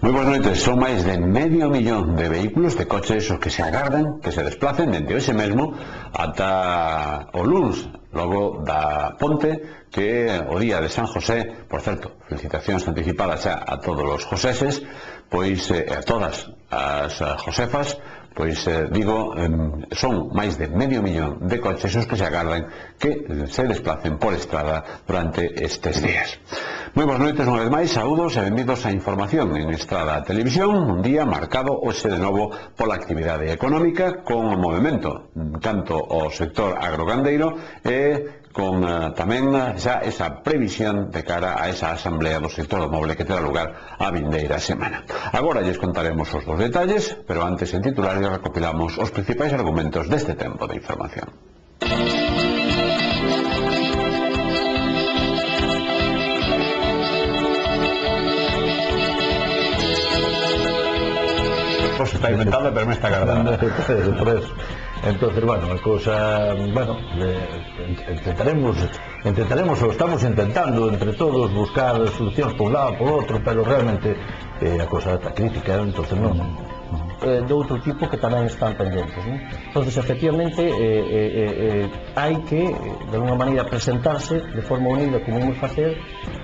Moi boas noites. Son máis de medio millón de vehículos, de coches, os que se agardan, que se desplacen dende hoxe mesmo ata o luns, logo da ponte, que é o día de San José. Por certo, felicitacións anticipadas xa a todos os joseses, pois a todas as josefas, pois digo, son máis de medio millón de coches os que se agardan que se desplacen por estrada durante estes días. Moi boas noites unha vez máis, saúdos e benvidos a información en Estrada Televisión, un día marcado hoxe de novo pola actividade económica, con o movimento tanto ao sector agrogandeiro e con tamén xa esa previsión de cara a esa asamblea do sector do moble que terá lugar a vindeira semana. Agora lles contaremos os dos detalles, pero antes en titulares recopilamos os principais argumentos deste tempo de información. Pues está inventado, pero me está agardando. Por eso. Entonces, bueno, a cousa, bueno, intentaremos, ou estamos intentando entre todos buscar solucións por un lado, por outro, pero realmente a cousa está crítica, entonces non. De outro tipo que tamén están pendentes, non? Entonces, efectivamente, hai que, de alguna maneira, presentarse de forma unida, como vamos facer,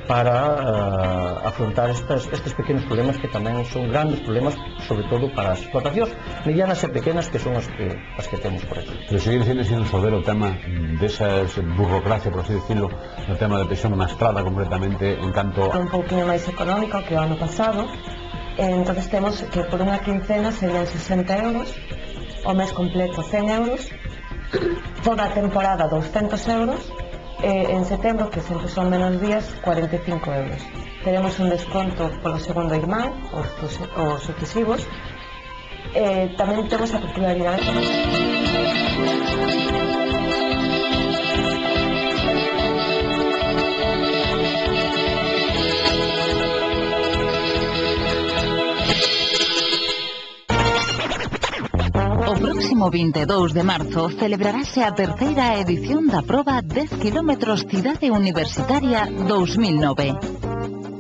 para afrontar estes pequenos problemas que tamén son grandes problemas, sobre todo para as explotacións medianas e pequenas, que son as que temos por aquí. Pero seguir dicindo sin resolver o tema desa burocracia, por así decirlo, o tema de presión na estrada completamente, en canto un pouquinho máis económico que o ano pasado. Entonces temos que por unha quincena serían 60 euros, o mes completo 100 euros, toda a temporada 200 euros, en setembro, que sempre son menos días, 45 euros. Teremos un desconto polo segundo irmán, os sucesivos. Tamén temos a peculiaridade O próximo 22 de marzo celebrarase a terceira edición da proba 10 km Cidade Universitaria 2009.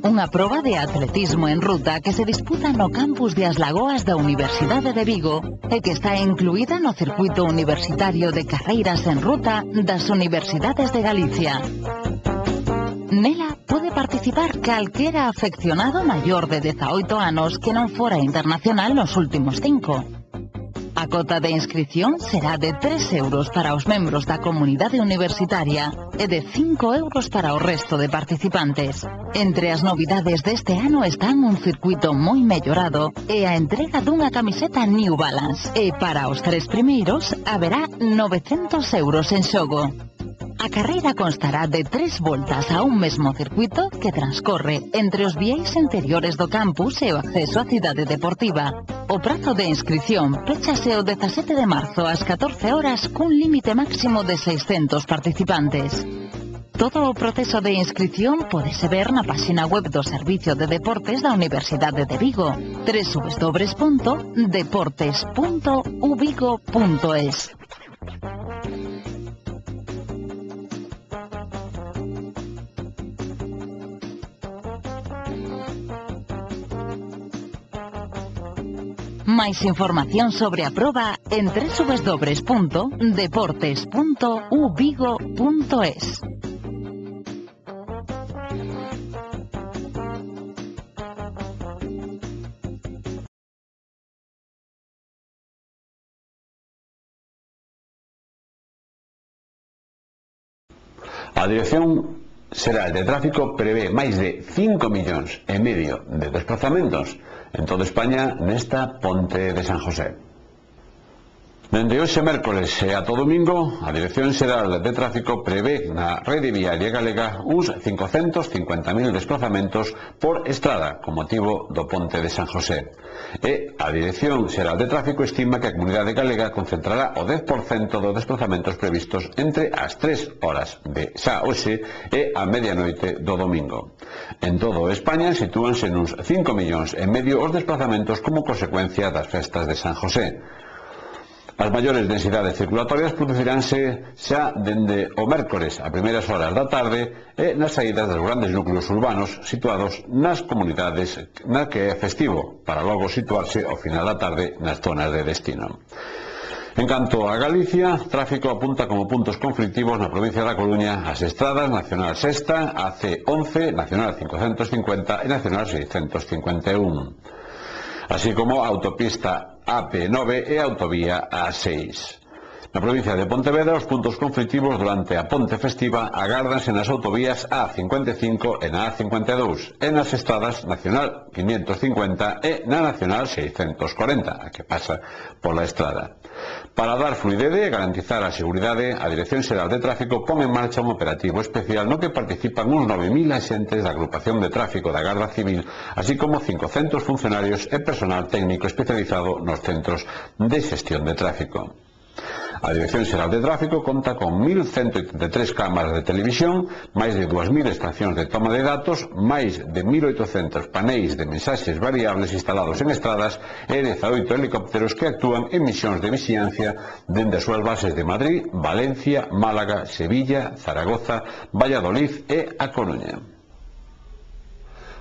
Unha proba de atletismo en ruta que se disputa no campus de As Lagoas da Universidade de Vigo e que está incluída no circuito universitario de carreiras en ruta das Universidades de Galicia. Nela pode participar calquera afeccionado maior de 18 anos que non fora internacional nos últimos 5. A cota de inscripción será de 3 euros para os membros da comunidade universitaria e de 5 euros para o resto de participantes. Entre as novidades deste ano están un circuito moi mellorado e a entrega dunha camiseta New Balance. E para os 3 primeiros haberá 900 euros en xogo. A carreira constará de 3 voltas a un mesmo circuito que transcorre entre os vieis interiores do campus e o acceso á cidade deportiva. O prazo de inscripción péchase o 17 de marzo ás 14 horas cun límite máximo de 600 participantes. Todo o proceso de inscripción pódese ver na páxina web do Servicio de Deportes da Universidade de Vigo, www.deportes.uvigo.es. Máis información sobre a proba en www.deportes.uvigo.es. A Dirección Xeral de Tráfico prevé máis de 5,5 millóns de desplazamentos en toda España nesta ponte de San José. Dende hoxe mércoles e ata o domingo, a Dirección Xeral de Tráfico prevé na rede viaria galega uns 550.000 desplazamentos por estrada con motivo do ponte de San José. E a Dirección Xeral de Tráfico estima que a comunidade galega concentrará o 10% dos desplazamentos previstos entre as 3 horas de xa hoxe e a medianoite do domingo. En todo España sitúanse nuns 5,5 millóns os desplazamentos como consecuencia das festas de San José. As maiores densidades circulatorias produciránse xa dende o mércores a primeiras horas da tarde e nas saídas dos grandes núcleos urbanos situados nas comunidades na que é festivo, para logo situarse ao final da tarde nas zonas de destino. En canto a Galicia, tráfico apunta como puntos conflictivos na provincia da Coruña as estradas Nacional 6, AC11, Nacional 550 e Nacional 651. Así como a autopista AP9 e a autovía A6. Na provincia de Pontevedra, os puntos conflictivos durante a ponte festiva agárdanse nas autovías A55 e na A52 e nas estradas Nacional 550 e na Nacional 640, a que pasa pola estrada. Para dar fluidez e garantizar a seguridade, a Dirección Xeral de Tráfico pon en marcha un operativo especial no que participan uns 9.000 axentes da agrupación de tráfico da Garda Civil, así como 500 funcionarios e personal técnico especializado nos centros de xestión de tráfico. A Dirección Xeral de Tráfico conta con 1.183 cámaras de televisión, máis de 2.000 estacións de toma de datos, máis de 1.800 paneis de mensaxes variables instalados en estradas e 18 helicópteros que actúan en misións de vixiancia dende as súas bases de Madrid, Valencia, Málaga, Sevilla, Zaragoza, Valladolid e A Coruña.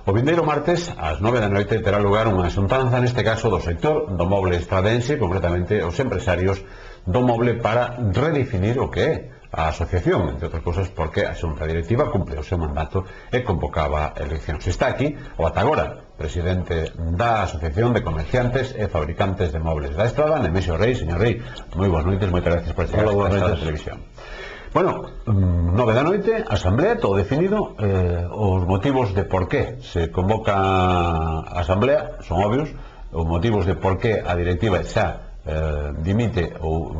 O vindeiro martes, ás 9 da noite, terá lugar unha xuntanza, neste caso do sector do moble estradense, concretamente os empresarios do moble, para redefinir o que é a asociación, entre outras cousas porque a xunta directiva cumpre o seu mandato e convocaba eleccións. Está aquí o ata agora presidente da Asociación de Comerciantes e Fabricantes de Mobles da Estrada, Nemesio Rei. Señor Rei, moi boas noites, moitas gracias por chegar a esta televisión. Bueno, 9 da noite, asamblea, todo definido, os motivos de por qué se convoca a asamblea son obvios, os motivos de por qué a directiva xa dimite ou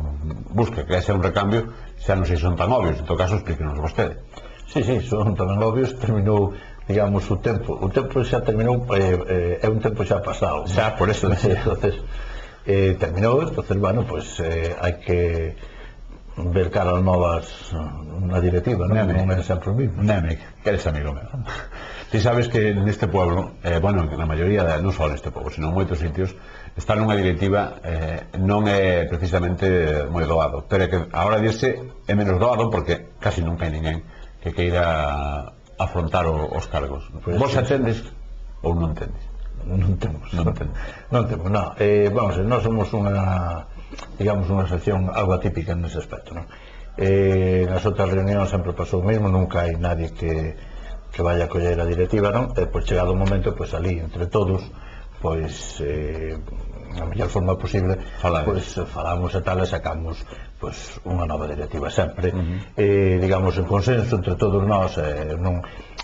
busca que haxa un recambio xa non sei se son tan obvios, en todo caso explíquenos vostede. Sí, son tan obvios, terminou, digamos, o tempo xa terminou, é un tempo xa pasado, xa, por eso entonces terminou, entonces, bueno, pues hai que ver caras novas na directiva, non é sempre o mismo. Neme, que eres amigo meu. Ti sabes que neste pueblo, bueno, na maioría, non só neste pueblo, sino en moitos sitios, estar nunha directiva non é precisamente moi doado, pero é que a hora dirse é menos doado porque casi nunca hai ninguén que queira afrontar os cargos. Vos atendes ou non tendes? Non temos. Vamos, nós somos unha, digamos, unha sección algo atípica nese aspecto, non? Nas outras reunións sempre pasou o mesmo, nunca hai nadie que vaya a coller a directiva, non? E pois chegado o momento, pois ali, entre todos, pois a mellor forma posible, pois falamos e tal e sacamos pois unha nova directiva sempre, digamos, en consenso entre todos nós,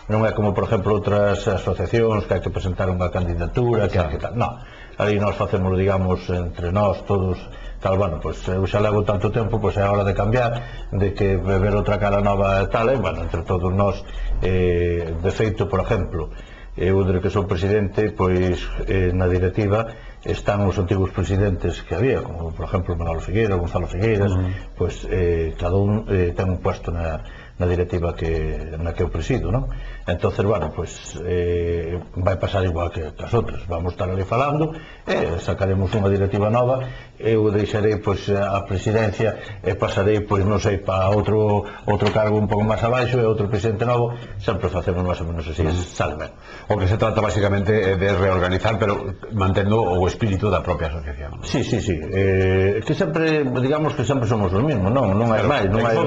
non é como, por exemplo, outras asociacións que hai que presentar unha candidatura, que hai que tal, non, ali nós facemos, digamos, entre nós todos tal, bueno, pois eu xa levo tanto tempo, pois é a hora de cambiar, de que ver outra cara nova e tal, e, bueno, entre todos nós, de feito, por exemplo, eu, desde que sou presidente, pois na directiva están os antigos presidentes que había, como por exemplo Manolo Figueiras, Gonzalo Figueiras, pois cada un ten un puesto na directiva na que eu presido, non? Entonces, bueno, pois vai pasar igual que as outras, vamos estar ali falando e sacaremos unha directiva nova, eu deixarei pois a presidencia e pasarei, pois non sei, para outro cargo un pouco máis abaixo e outro presidente novo, sempre facemos máis ou menos así, salve. O que se trata basicamente é de reorganizar, pero mantendo o espírito da propia asociación. Sí, que sempre, digamos que sempre somos os mismos, non hai máis, non hai,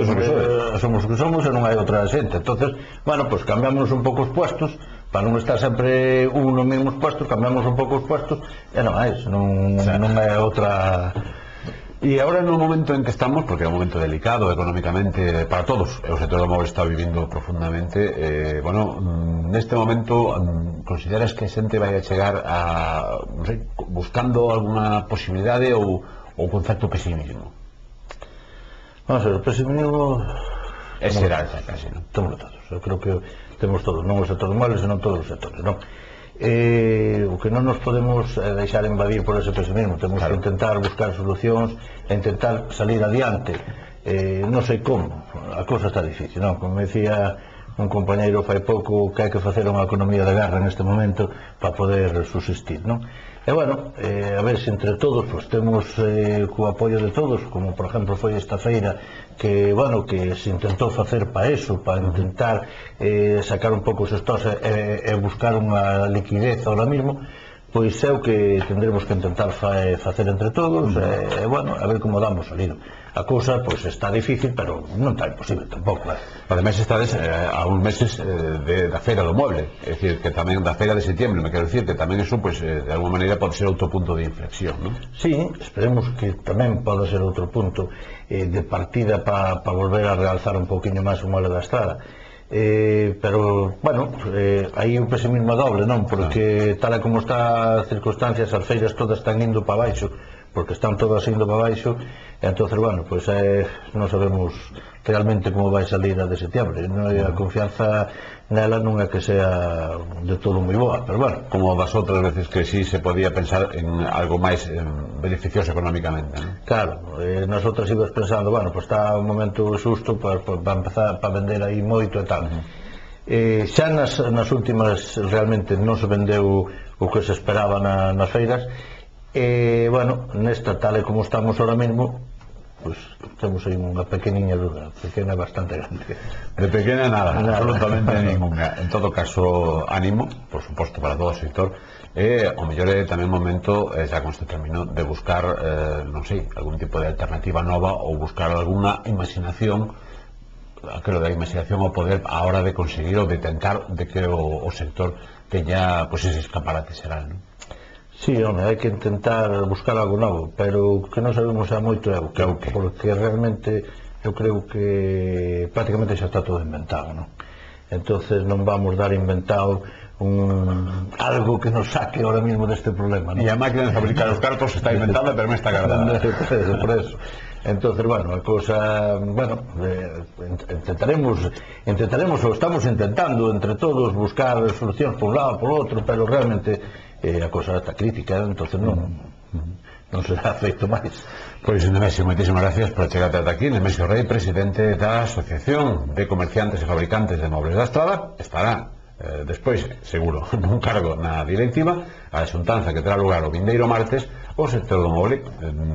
somos o que somos e non hai outra xente, entonces, bueno, pois cambiamos un pouco os puestos, para non estar sempre un nos mesmos puestos, cambiamos un pouco os puestos e non é outra. E agora no momento en que estamos, porque é un momento delicado económicamente para todos, o sector do móvel está vivindo profundamente, bueno, neste momento consideras que a xente vai a chegar a, non sei, buscando alguna posibilidade ou con certo pesimismo? Vamos a ver, o pesimismo será casi, non? Temos todos, eu creo que temos todos, non o sector do móvel, senón todos os sectores, non? O que non nos podemos deixar invadir por ese pesimismo, temos que intentar buscar solucións e intentar salir adiante, non sei como, a cousa está difícil, non? Como decía un compañeiro fai pouco que hai que facer unha economía de guerra neste momento para poder subsistir, non? E bueno, a ver se entre todos pues, temos co apoio de todos, como por exemplo foi esta feira que, bueno, que se intentou facer para eso, para intentar sacar un pouco os stocks e buscar unha liquidez ahora mismo, pois é o que tendremos que intentar facer entre todos e, bueno, a ver como damos salido. A cousa, pois, está difícil, pero non está imposible tampouco. Ademais, estades a uns meses da Feira do Moble, é dicir, que tamén da Feira de Setiembre, me quero dicir, que tamén eso, pois, de alguma maneira pode ser outro punto de inflexión, non? Sí, esperemos que tamén pode ser outro punto de partida para volver a realzar un pouquiño máis o Mole da Estrada. Pero, bueno, aí o pesimismo doble, non? Porque tal e como está as circunstancias, as feiras todas están indo para baixo, porque están todas indo para baixo, e entonces, bueno, pois non sabemos realmente como vai salir a de setiembre. A confianza nela non é que sea de todo moi boa, pero bueno. Como das outras veces que sí se podía pensar en algo máis beneficioso económicamente, non? Claro, nosotros ibas pensando, bueno, pois está un momento xusto para empezar para vender aí moito e tal. Xa nas últimas realmente non se vendeu o que se esperaba nas feiras, e, bueno, nesta tal e como estamos ahora mesmo, pois temos aí unha pequeniña duda, pequena bastante grande. De pequena nada, absolutamente ninguna. En todo caso, ánimo, por suposto, para todo o sector, e o mellor é tamén momento, xa con este término, de buscar, non sei, algún tipo de alternativa nova ou buscar algunha imaginación, aquilo da imaginación ao poder a hora de conseguir ou de tentar de que o sector teña, pois, ese escaparate xeral, non? Sí, home, hai que intentar buscar algo novo, pero que non sabemos xa moito é o que, porque realmente eu creo que prácticamente xa está todo inventado, non? Entonces non vamos dar inventado algo que nos saque ahora mismo deste problema, non? E a máquina de fabricar os cartos está inventada, pero non está guardada. Por eso. Entonces, bueno, a cousa, bueno, intentaremos ou estamos intentando entre todos buscar solucións por un lado, por outro, pero realmente a cousa está crítica, entonces non será feito máis. Pois, Nemesio, moitísimas gracias por chegarte ata aquí. Nemesio Rei, presidente da Asociación de Comerciantes e Fabricantes de Mobles da Estrada, estará despois, seguro, nun cargo na directiva. A xuntanza que terá lugar o vindeiro martes, o sector do moble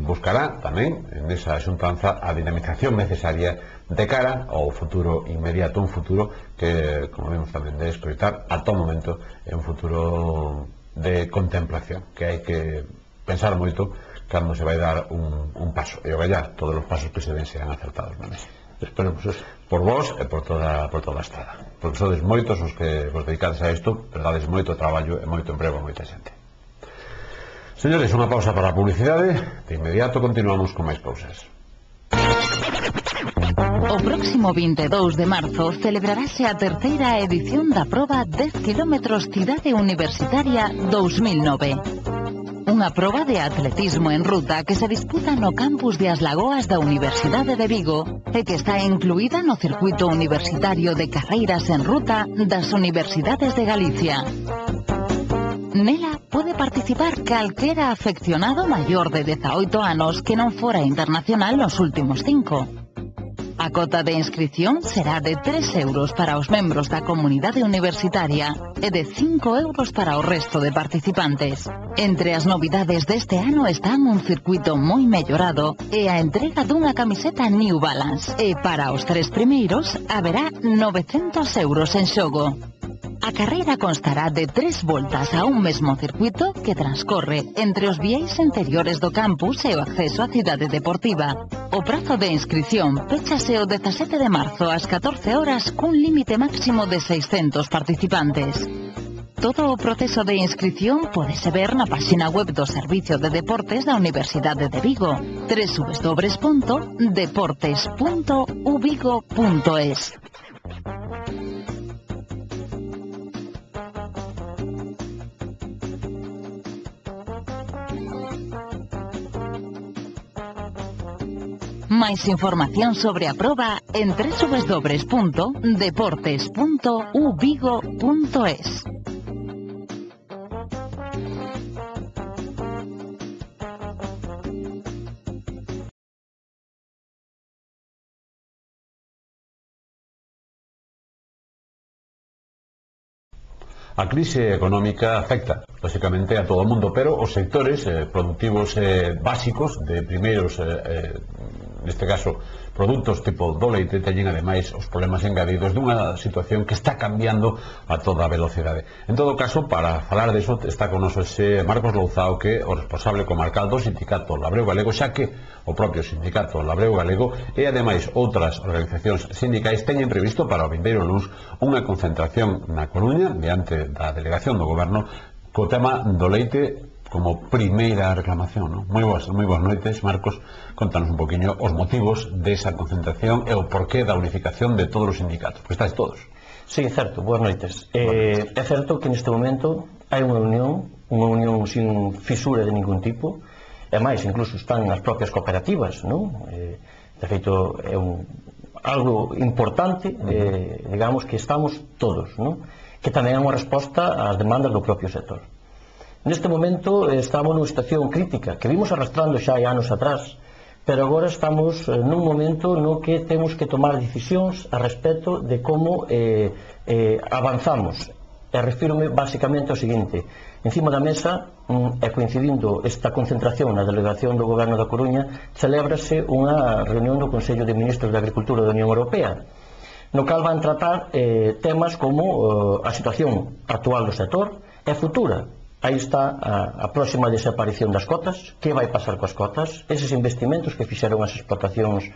buscará tamén nesa xuntanza a dinamización necesaria de cara ao futuro inmediato, un futuro que, como vemos tamén de escoitar, a todo momento é un futuro de contemplación, que hai que pensar moito cando se vai dar un paso, e ogallar todos os pasos que se den sean acertados, non é? Esperemos eso por vos e por toda a estrada, porque sodes moitos os que vos dedicades a isto, pero dades moito traballo e moito emprego a moita xente. Señores, unha pausa para a publicidade. De inmediato continuamos con máis pausas. O próximo 22 de marzo celebrarase a terceira edición da proba 10 km Cidade Universitaria 2009. Unha proba de atletismo en ruta que se disputa no campus de As Lagoas da Universidade de Vigo e que está incluída no circuito universitario de carreiras en ruta das Universidades de Galicia. Nela pode participar calquera afeccionado maior de 18 anos que non fora internacional nos últimos 5. A cota de inscripción será de 3 euros para os membros da comunidade universitaria e de 5 euros para o resto de participantes. Entre as novidades deste ano están un circuito moi mellorado e a entrega dunha camiseta New Balance. E para os 3 primeiros haberá 900 euros en xogo. A carreira constará de 3 voltas a un mesmo circuito que transcorre entre os vieis interiores do campus e o acceso á cidade deportiva. O prazo de inscripción péchase o 17 de marzo ás 14 horas cun límite máximo de 600 participantes. Todo o proceso de inscripción pódese ver na páxina web do Servicio de Deportes da Universidade de Vigo, www.deportes.uvigo.es. Máis información sobre a proba en www.deportes.uvigo.es. A crise económica afecta, lógicamente, a todo o mundo, pero os sectores productivos básicos de primeiros, neste caso, produtos tipo do leite, teñen ademais os problemas engadidos dunha situación que está cambiando a toda velocidade. En todo caso, para falar deso, está con nos ese Marcos Louzao, que é o responsable comarcal do Sindicato Labrego Galego, xa que o propio Sindicato Labrego Galego e ademais outras organizacións sindicais teñen previsto para o vindeiro luns unha concentración na Coruña diante da delegación do goberno co tema do leite como primeira reclamación, non? Moi boas noites, Marcos. Contanos un poquinho os motivos desa concentración e o porqué da unificación de todos os sindicatos, porque estáis todos. Sí, é certo, boas noites. É certo que neste momento hai unha unión sin fisura de ningún tipo, e máis, incluso están as propias cooperativas, non? De feito, é algo importante, digamos, que estamos todos, non? Que tamén é unha resposta ás demandas do propio sector. Neste momento estamos nunha situación crítica que vimos arrastrando xa hai anos atrás, pero agora estamos nun momento no que temos que tomar decisións a respecto de como avanzamos. E refírome basicamente ao seguinte: encima da mesa, e coincidindo esta concentración na delegación do Goberno da Coruña, celébrase unha reunión do Consello de Ministros de Agricultura da Unión Europea, no cal van tratar temas como a situación actual do sector e futura. Aí está a próxima desaparición das cotas, que vai pasar coas cotas, eses investimentos que fixeron as explotacións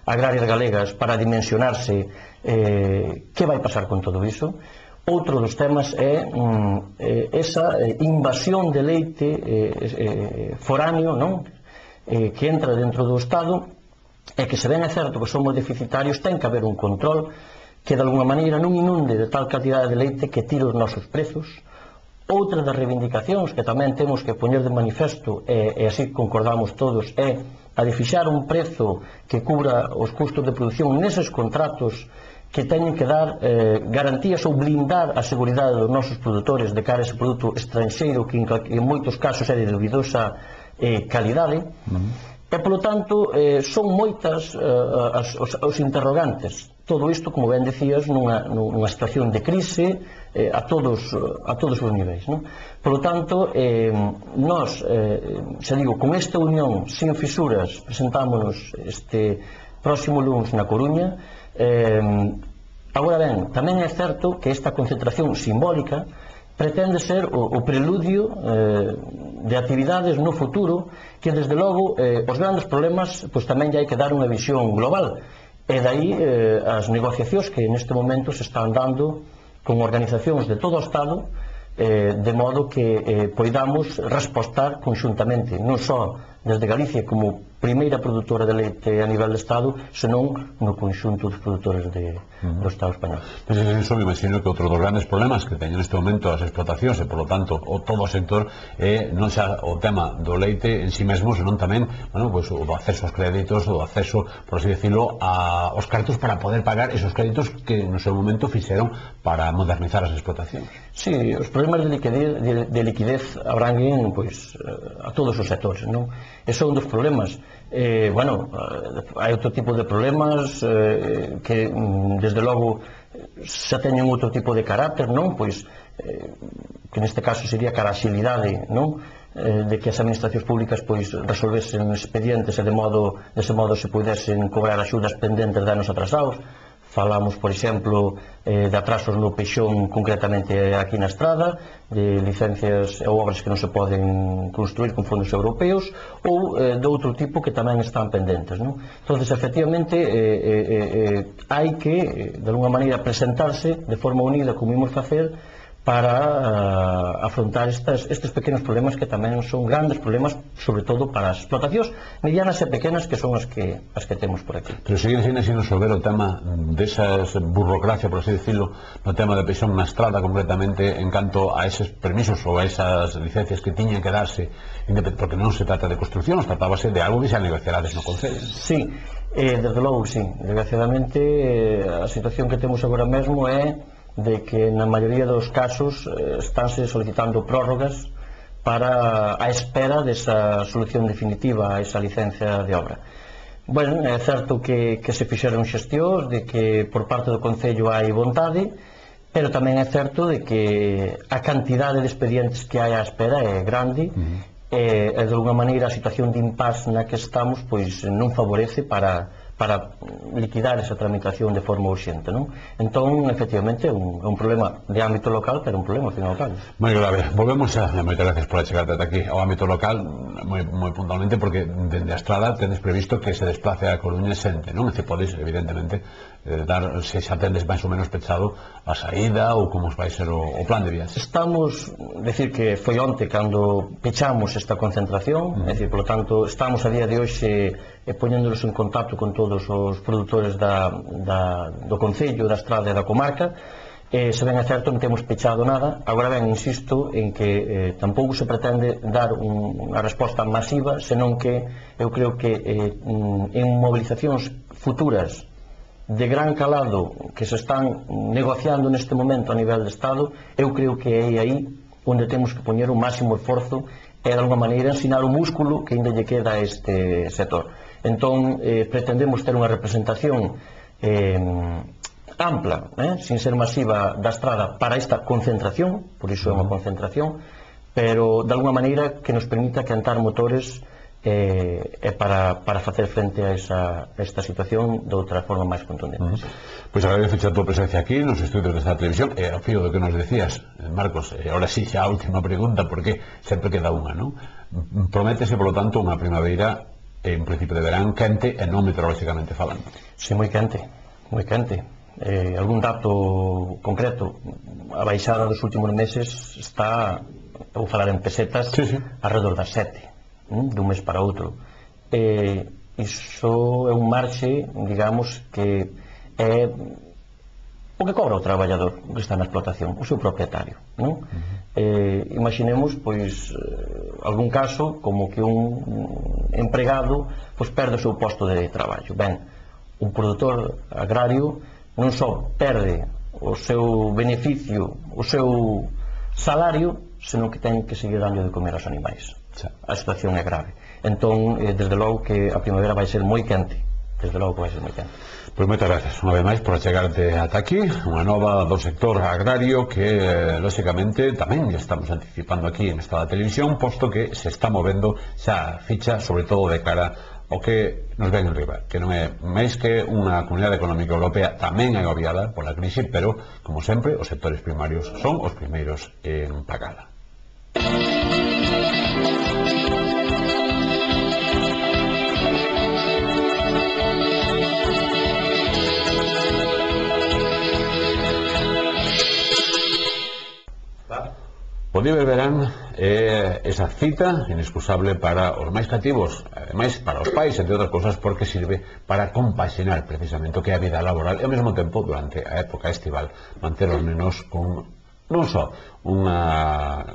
agrarias galegas para dimensionarse, que vai pasar con todo iso. Outro dos temas é esa invasión de leite foráneo, non? Que entra dentro do Estado, e que se ben é certo que somos deficitarios, ten que haber un control que de alguna maneira non inunde de tal cantidade de leite que tire os nosos prezos. Outra das reivindicacións que tamén temos que poñer de manifesto, e así concordamos todos, é a de fixar un prezo que cubra os custos de produción neses contratos que teñen que dar garantías ou blindar a seguridade dos nosos produtores de cara a ese produto estranxeiro que en moitos casos é de dubidosa calidade. E, polo tanto, son moitas os interrogantes. Todo isto, como ben decías, nunha situación de crise a todos os niveis, non? Por lo tanto, nós, xa digo, con esta unión sin fisuras, presentámonos este próximo luns na Coruña. Agora ben, tamén é certo que esta concentración simbólica pretende ser o preludio de actividades no futuro que, desde logo, os grandes problemas pois tamén hai que dar unha visión global. E dai as negociacións que neste momento se están dando con organizacións de todo o Estado, de modo que poidamos respostar conxuntamente, non só desde Galicia como primeira produtora de leite a nivel de Estado, senón no conxunto dos produtores do Estado español. Pues eso me imagino que outro dos grandes problemas que teñen neste momento as explotacións e, por lo tanto, todo o sector é non xa o tema do leite en si mesmo, senón tamén, bueno, pues, o do acceso aos créditos, o do acceso, por así decirlo, aos cartos para poder pagar esos créditos que no seu momento fixeron para modernizar as explotacións. Sí, os problemas de liquidez abranguen pois, a todos os sectores, non? Ese é un dos problemas. Bueno, hai outro tipo de problemas que, desde logo, xa teñen outro tipo de carácter, non? Pois, que neste caso sería cara a xilidade, non? De que as administracións públicas pois resolvesen expedientes e dese modo se pudesen cobrar axudas pendentes de anos atrasados. Falamos, por exemplo, de atrasos no peixón, concretamente aquí na Estrada, de licencias ou obras que non se poden construir con fondos europeos, ou de outro tipo que tamén están pendentes, non? Entón, efectivamente, hai que, de alguna maneira, presentarse de forma unida, como imos facer, para afrontar estes pequenos problemas que tamén son grandes problemas, sobre todo para as explotacións medianas e pequenas, que son as que temos por aquí. Pero siguen sin resolver o tema desas burocracia, por así decirlo, no tema de peixón na Estrada, concretamente en canto a eses permisos ou a esas licencias que tiñan que darse, porque non se trata de construcción, tratábase de algo que xa negociarades no Concello. Sí, desde logo, sí. Desgraciadamente, a situación que temos agora mesmo é de que na maioría dos casos estánse solicitando prórrogas para a espera desa solución definitiva a esa licencia de obra. Bueno, é certo que se fixeron xestións, de que por parte do Concello hai vontade, pero tamén é certo de que a cantidade de expedientes que hai á espera é grande, e de alguna maneira a situación de impasse na que estamos pois non favorece para liquidar esa tramitación de forma urxente, non? Entón, efectivamente, é un problema de ámbito local, pero un problema ao fin e ao cabo. Moi grave. Volvemos a... Moitas gracias por chegarte ata aquí ao ámbito local, moi puntualmente, porque dende a Estrada tenes previsto que se desplace a Coruña xente, non? E se podes, evidentemente, dar, se xa tendes máis ou menos pechado a saída ou como vai ser o plan de viaxe. Estamos, decir que foi onte cando pechamos esta concentración, é dicir, polo tanto, estamos a día de hoxe poñéndonos en contacto con todos os produtores do Concello, da Estrada e da comarca. Se ben é certo, non temos pechado nada. Agora ben, insisto en que tampouco se pretende dar unha resposta masiva, senón que eu creo que en mobilizacións futuras de gran calado que se están negociando neste momento a nivel de Estado, eu creo que é aí onde temos que poñer o máximo esforzo e de alguma maneira ensinar o músculo que ainda lle queda a este sector. Entón, pretendemos ter unha representación ampla, sin ser masiva, da Estrada para esta concentración, por iso é unha concentración, pero de alguma maneira que nos permita quentar motores para facer frente a esta situación de outra forma máis contundente. Pois agradezo a tua presencia aquí nos estudios desta televisión e ao fío do que nos decías, Marcos, ahora sí xa a última pregunta, porque sempre queda unha, non? Prométese, polo tanto, unha primavera en principio de verán quente e non meteorolóxicamente falando. Sí, moi quente, moi quente. Algún dato concreto, a baixada dos últimos meses está, vou falar en pesetas, alrededor das 7, dun mes para outro. Iso é un marxe, digamos, que é o que cobra o traballador que está na explotación, o seu propietario, non? Imaginemos, pois, algún caso como que un empregado pois perde o seu posto de traballo. Ben, un produtor agrario non só perde o seu beneficio, o seu salario, senón que ten que seguir dando de comer aos animais. A situación é grave. Entón, desde logo que a primavera vai ser moi quente, desde logo que vai ser moi quente. Pois moitas gracias unha vez máis por chegarte ata aquí, unha nova do sector agrario que, lóxicamente, tamén ya estamos anticipando aquí en esta televisión, posto que se está movendo xa ficha, sobre todo de cara ao que nos ven en riba, que non é máis que unha comunidade económica europea tamén agobiada pola crise, pero, como sempre, os sectores primarios son os primeiros en pagala. O Diver Verán é esa cita inexcusable para os máis cativos, ademais para os pais, entre outras cousas, porque sirve para compaxinar precisamente o que é a vida laboral e ao mesmo tempo, durante a época estival, manter os nenos con non só unha,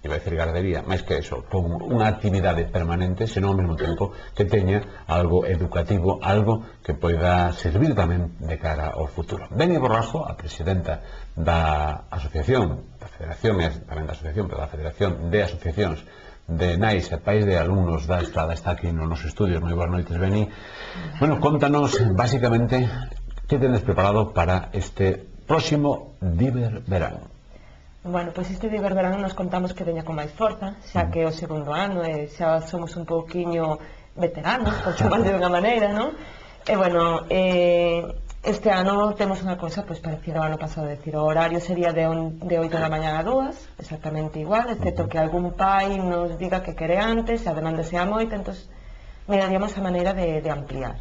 iba a decir gardería, máis que eso, con unha actividade permanente, senón ao mesmo tempo que teña algo educativo, algo que poida servir tamén de cara ao futuro. Beni Borrajo, a presidenta da asociación, da federación, tamén da asociación, pero da federación de asociacións de nais e pais de alumnos da Estrada, está aquí nos nosos estudios. Moi boas noites, Beni. Bueno, contanos, basicamente, que tenes preparado para este próximo Diver Verán. Bueno, pois este Diver Verán nos contamos que veña con máis forza, xa que é o segundo ano e xa somos un pouquiño veteranos, por chamar de unha maneira, non? E bueno, este ano temos unha cousa pois parecida ao ano pasado, decir, o horario sería de 8 da mañá a 2, exactamente igual, excepto que algún pai nos diga que quere antes, a demanda sea moita, entón miraríamos a maneira de ampliar.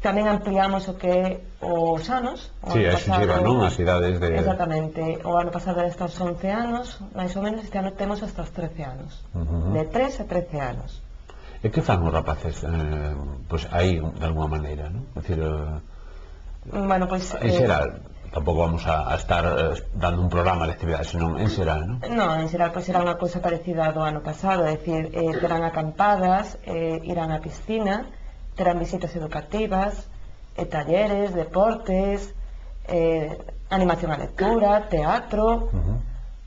Tamén ampliamos o que é os anos. Sí, a exigir, non? As idades de... Exactamente. O ano pasado era hasta os 11 anos, máis ou menos este ano temos hasta os 13 anos. De 3 a 13 anos. E que fan os rapaces? Pois aí, de alguma maneira, non? É dicir, bueno, pois... En xeral, tampouco vamos a estar dando un programa de actividade, senón en xeral, non? Non, en xeral, pois será unha cousa parecida do ano pasado, é dicir, terán acampadas, irán á piscina, terán visitas educativas, talleres, deportes, animación a lectura, teatro.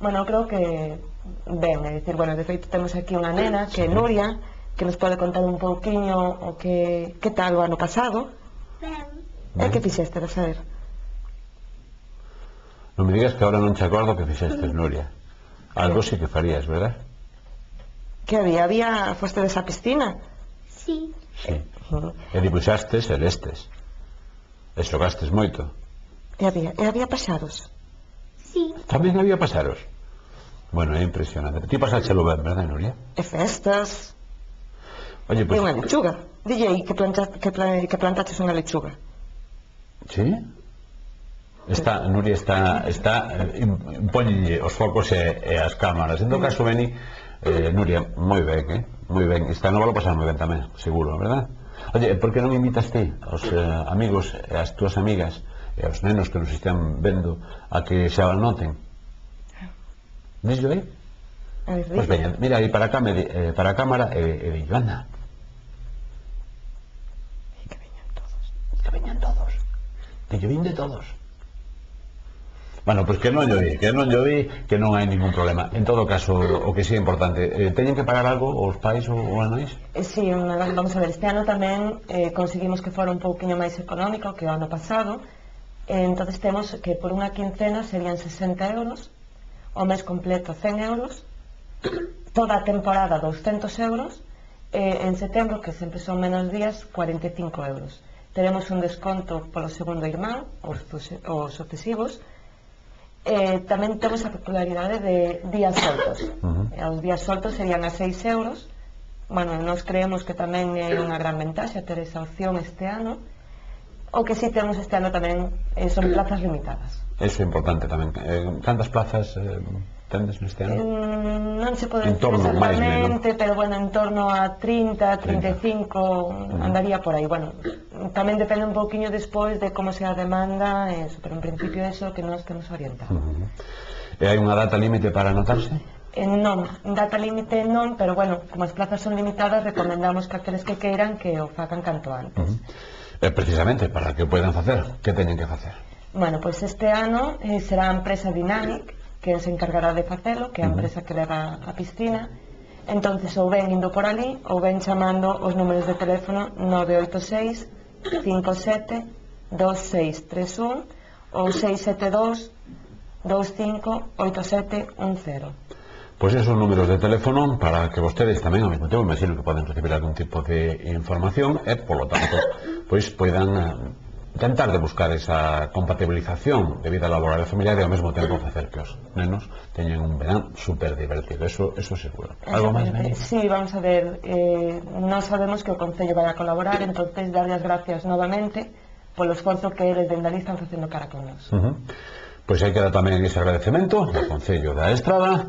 Bueno, creo que ben, é dicir, bueno, de feito temos aquí unha nena que é Nuria, que nos pode contar un pouquiño o que tal o ano pasado. E que fixeste, a saber? Non me digas que ahora non te acordo que fixestes, Nuria. Algo sí que farías, verdad? Que había foste desa piscina? Sí. Sí. E dibuixastes celestes. E xogastes moito. E había paxaros? Sí. Tamén había pasaros. Bueno, é impresionante. Ti pasáchelo ben, verdad, Nuria? E festas? Oye, E pues... unha lechuga? Dille aí que plantaches unha lechuga. Sí? Nuria está impóñenlle os focos e as cámaras. En todo caso, Beni, Nuria, moi ben, moi ben. Esta nova lo pasar moi ben tamén, seguro, verdad? Oye, por que non invitas ti aos amigos e as túas amigas e aos nenos que nos están vendo a que xa anoten? Dixo aí? Pois veña, mira aí para a cámara e dixo, anda. Que veñan todos. Que veñan todos. Que lle vinde todos. Bueno, pois que non lle vi, que non hai ningún problema. En todo caso, o que sí é importante, teñen que pagar algo os pais ou as nais? Sí, vamos a ver, este ano tamén conseguimos que fora un pouquiño máis económico que o ano pasado. Entonces temos que por unha quincena serían 60 euros, o mes completo 100 euros, toda a temporada 200 euros, en setembro, que sempre son menos días, 45 euros. Teremos un desconto polo segundo irmán, os sucesivos. Tamén temos a popularidade de días soltos. Os días soltos serían a 6 euros. Bueno, nós creemos que tamén é unha gran ventaxa ter esa opción este ano. O que sí temos este ano tamén son plazas limitadas. Eso é importante tamén. Cantas plazas tendes neste ano? Non se pode decir exactamente, pero bueno, en torno a 30, 35 andaría por aí. Bueno, tamén depende un pouquiño despois de como sea a demanda, pero en principio eso que nos orienta. E hai unha data límite para anotarse? Non, data límite non, pero bueno, como as plazas son limitadas, recomendamos que aqueles que queiran que o fagan canto antes. Precisamente, para que poidan facer, que teñen que facer? Bueno, pois este ano será a empresa Dynamic que se encargará de facelo, que é a empresa que leva a piscina. Entonces, ou ben indo por ali, ou ben chamando os números de teléfono 986 57 2631 ou 672 25 8710. Pois esos números de teléfono para que vostedes tamén ao mesmo tempo imagino que poden recibir algún tipo de información e, polo tanto, pois poidan tentar de buscar esa compatibilización de vida laboral e familiar e ao mesmo tempo facer que os nenos teñen un verán super divertido, eso seguro. Algo máis, Beni? Sí, vamos a ver, nós sabemos que o Concello vai a colaborar, entonces darle as gracias novamente polo esforzo que eles dende ali están facendo cara con nós. Pois aí queda tamén ese agradecemento do Concello da Estrada.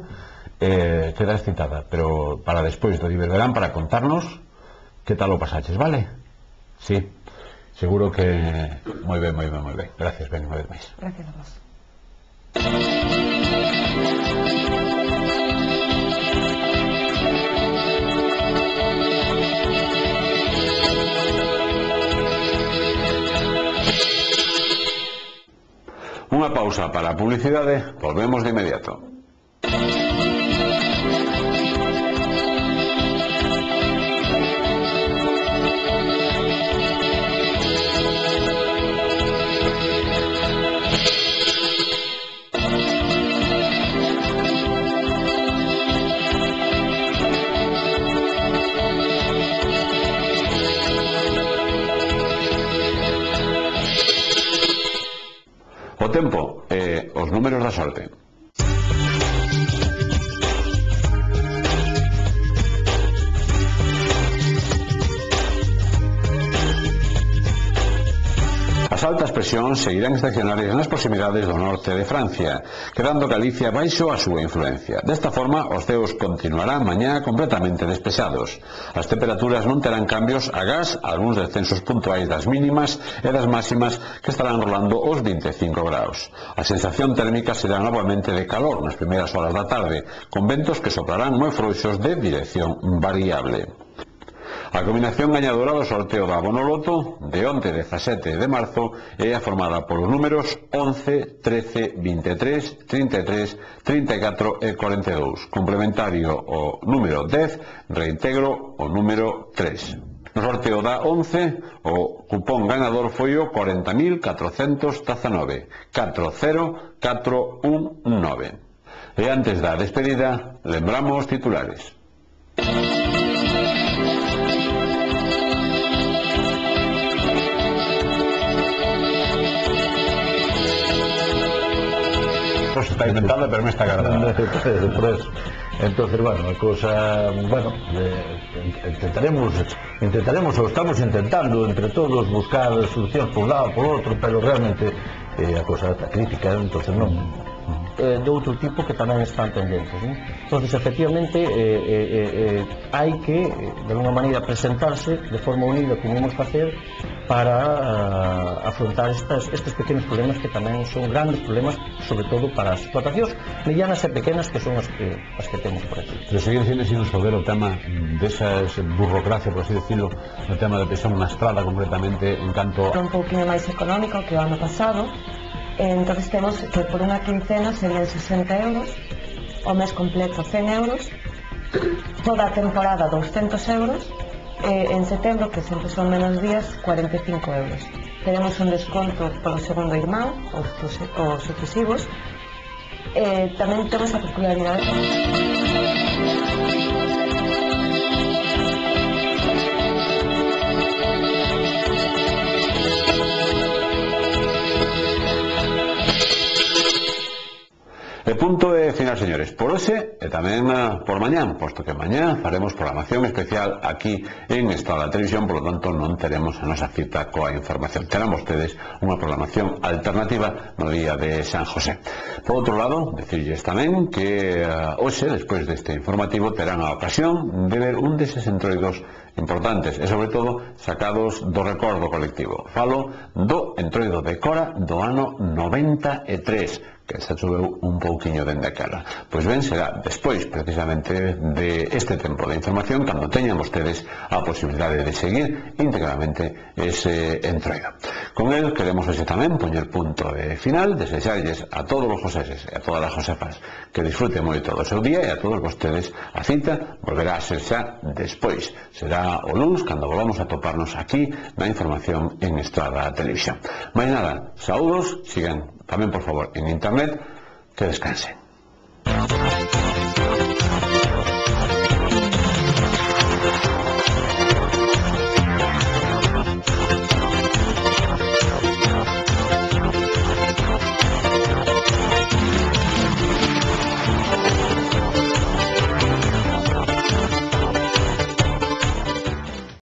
Queda excitada, pero para despois do Iberverán para contarnos que tal o pasaches, vale? Sí, seguro que moi ben. Gracias, Ben, unha vez máis. Gracias a vos. Unha pausa para a publicidade, volvemos de inmediato. O tempo e os números da sorte. As altas presións seguirán estacionarias nas proximidades do norte de Francia, quedando Galicia baixo a súa influencia. Desta forma, os ceos continuarán mañá completamente despexados. As temperaturas non terán cambios agás algúns descensos puntuais das mínimas e das máximas que estarán rolando os 25 graus. A sensación térmica será novamente de calor nas primeiras horas da tarde, con ventos que soprarán moi frouxos de dirección variable. A combinación gañadora do sorteo da Bonoloto de onte 17 de marzo é a formada polos números 11, 13, 23, 33, 34 e 42. Complementario o número 10, reintegro o número 3. No sorteo da 11, o cupón ganador foi o 40.419, 40419. E antes da despedida, lembramos titulares. Se está intentando, pero me está agradando. Por eso. Entonces, bueno, a cosa, bueno, intentaremos ou estamos intentando entre todos buscar solucións por un lado, por outro, pero realmente a cosa está crítica, entonces non. De outro tipo que tamén están pendentes, ¿no? Entonces, efectivamente, hai que, de alguna maneira, presentarse de forma unida, como vamos facer, para afrontar estes pequenos problemas que tamén son grandes problemas, sobre todo para as explotacións medianas e pequenas, que son as que temos por aquí. Pero seguir sin resolver o tema desa burocracia, por así decirlo, o tema de presión na estrada, concretamente, en canto... Un pouquinho máis económico que o ano pasado. Entonces temos que por unha quincena serían 60 euros, o mes completo 100 euros, toda a temporada 200 euros, en setembro, que sempre son menos días, 45 euros. Teremos un desconto polo segundo irmán, os sucesivos. Tamén temos a peculiaridade... E punto de final, señores, por hoxe e tamén por mañán, posto que mañán faremos programación especial aquí en Estrada Televisión, por lo tanto non teremos a nosa cita coa información. Terán vostedes unha programación alternativa no día de San José. Por outro lado, decirles tamén que hoxe, despois deste informativo, terán a ocasión de ver un deses entroidos importantes e, sobre todo, sacados do recordo colectivo. Falo do entroido de Cora do ano 93, que se choveu un pouquiño dende aquela. Pois ben, será despois, precisamente, de este tempo de información, cando teñan vostedes a posibilidade de seguir íntegramente ese entroido. Con el queremos hoxe tamén poñer punto de final, desexarlles a todos os joseses e a todas as josefas que disfruten moito do seu día, e a todos vostedes a cita volverá a ser xa despois. Será o luns cando volvamos a toparnos aquí na información en Estrada Televisión. Mais nada, saúdos, sigan tamén, por favor, en internet, que descansen.